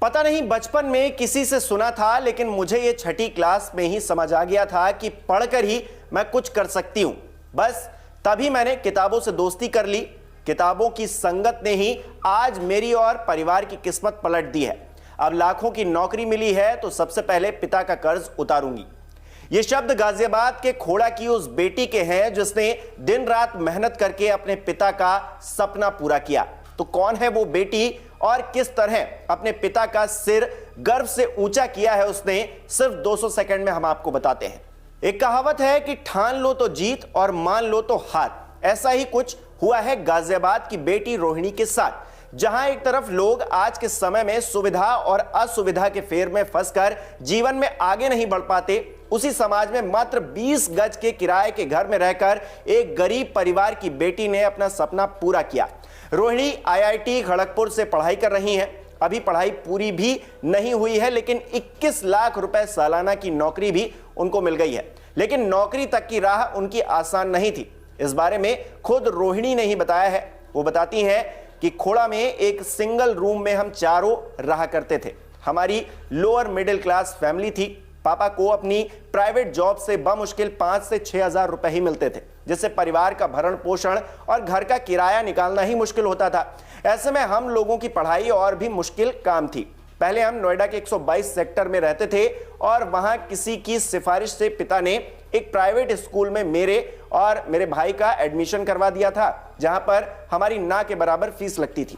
पता नहीं बचपन में किसी से सुना था, लेकिन मुझे ये छठी क्लास में ही समझ आ गया था कि पढ़कर ही मैं कुछ कर सकती हूं। बस तभी मैंने किताबों से दोस्ती कर ली। किताबों की संगत ने ही आज मेरी और परिवार की किस्मत पलट दी है। अब लाखों की नौकरी मिली है तो सबसे पहले पिता का कर्ज उतारूंगी। ये शब्द गाजियाबाद के खोड़ा की उस बेटी के हैं जिसने दिन रात मेहनत करके अपने पिता का सपना पूरा किया। तो कौन है वो बेटी और किस तरह अपने पिता का सिर गर्व से ऊंचा किया है उसने, सिर्फ 200 सेकंड में हम आपको बताते हैं। एक कहावत है कि ठान लो तो जीत और मान लो तो हार। ऐसा ही कुछ हुआ है गाजियाबाद की बेटी रोहिणी के साथ। जहां एक तरफ लोग आज के समय में सुविधा और असुविधा के फेर में फंसकर जीवन में आगे नहीं बढ़ पाते, उसी समाज में मात्र 20 गज के किराए के घर में रहकर एक गरीब परिवार की बेटी ने अपना सपना पूरा किया। रोहिणी IIT खड़गपुर से पढ़ाई कर रही हैं। अभी पढ़ाई पूरी भी नहीं हुई है, लेकिन 21 लाख रुपए सालाना की नौकरी भी उनको मिल गई है। लेकिन नौकरी तक की राह उनकी आसान नहीं थी। इस बारे में खुद रोहिणी ने ही बताया है। वो बताती हैं कि खोड़ा में एक सिंगल रूम में हम चारों रहा करते थे। हमारी लोअर मिडिल क्लास फैमिली थी। पापा को अपनी प्राइवेट जॉब से बमुश्किल 5 से 6 हजार रुपए ही मिलते थे, जिससे परिवार का भरण पोषण और घर का किराया निकालना ही मुश्किल होता था। ऐसे में हम लोगों की पढ़ाई और भी मुश्किल काम थी। पहले हम नोएडा के 122 सेक्टर में रहते थे और वहां किसी की सिफारिश से पिता ने एक प्राइवेट स्कूल में मेरे और मेरे भाई का एडमिशन करवा दिया था, जहां पर हमारी ना के बराबर फीस लगती थी।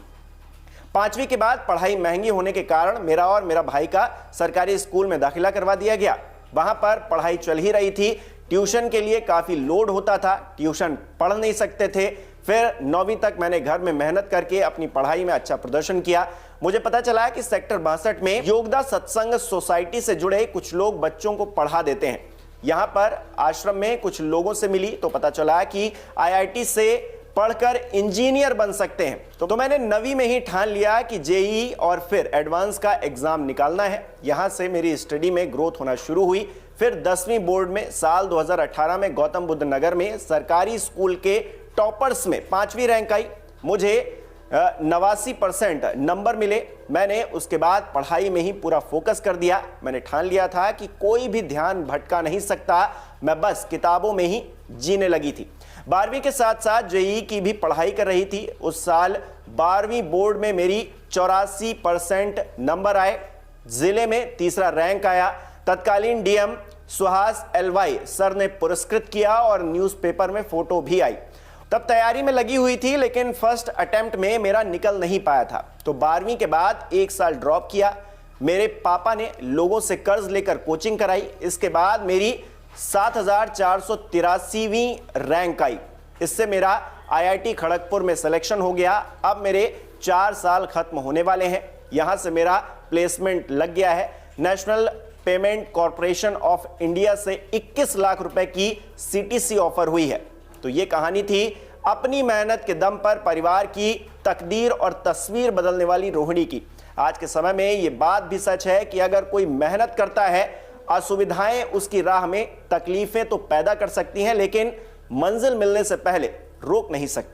5वीं के बाद पढ़ाई महंगी होने के कारण मेरा और मेरा भाई का सरकारी स्कूल में दाखिला करवा दिया गया। वहां पर पढ़ाई चल ही रही थी। ट्यूशन के लिए काफी लोड होता था, ट्यूशन पढ़ नहीं सकते थे। फिर 9वीं तक मैंने घर में मेहनत करके अपनी पढ़ाई में अच्छा प्रदर्शन किया। मुझे पता चला कि सेक्टर 62 में योगदा सत्संग सोसाइटी से जुड़े कुछ लोग बच्चों को पढ़ा देते हैं। यहां पर आश्रम में कुछ लोगों से मिली तो पता चला कि IIT से पढ़कर इंजीनियर बन सकते हैं। तो मैंने 9वीं में ही ठान लिया कि JEE और फिर एडवांस का एग्जाम निकालना है। यहां से मेरी स्टडी में ग्रोथ होना शुरू हुई। फिर 10वीं बोर्ड में साल 2018 में गौतम बुद्ध नगर में सरकारी स्कूल के टॉपर्स में 5वीं रैंक आई। मुझे 89% नंबर मिले। मैंने उसके बाद पढ़ाई में ही पूरा फोकस कर दिया। मैंने ठान लिया था कि कोई भी ध्यान भटका नहीं सकता, मैं बस किताबों में ही जीने लगी थी। 12वीं के साथ साथ JEE की भी पढ़ाई कर रही थी। उस साल 12वीं बोर्ड में मेरी 84% नंबर आए। जिले में 3रा रैंक आया। तत्कालीन DM सुहास LY सर ने पुरस्कृत किया और न्यूज़पेपर में फोटो भी आई। तब तैयारी में लगी हुई थी, लेकिन फर्स्ट अटेम्प्ट में मेरा निकल नहीं पाया था। तो 12वीं के बाद 1 साल ड्रॉप किया। मेरे पापा ने लोगों से कर्ज लेकर कोचिंग कराई। इसके बाद मेरी 7483वीं रैंक आई। इससे मेरा IIT खड़गपुर में सिलेक्शन हो गया। अब मेरे 4 साल खत्म होने वाले हैं। यहां से मेरा प्लेसमेंट लग गया है। National payment corporation of India से 21 लाख रुपए की CTC ऑफर हुई है। तो ये कहानी थी अपनी मेहनत के दम पर परिवार की तकदीर और तस्वीर बदलने वाली रोहिणी की। आज के समय में ये बात भी सच है कि अगर कोई मेहनत करता है, असुविधाएं उसकी राह में तकलीफें तो पैदा कर सकती हैं, लेकिन मंजिल मिलने से पहले रोक नहीं सकती।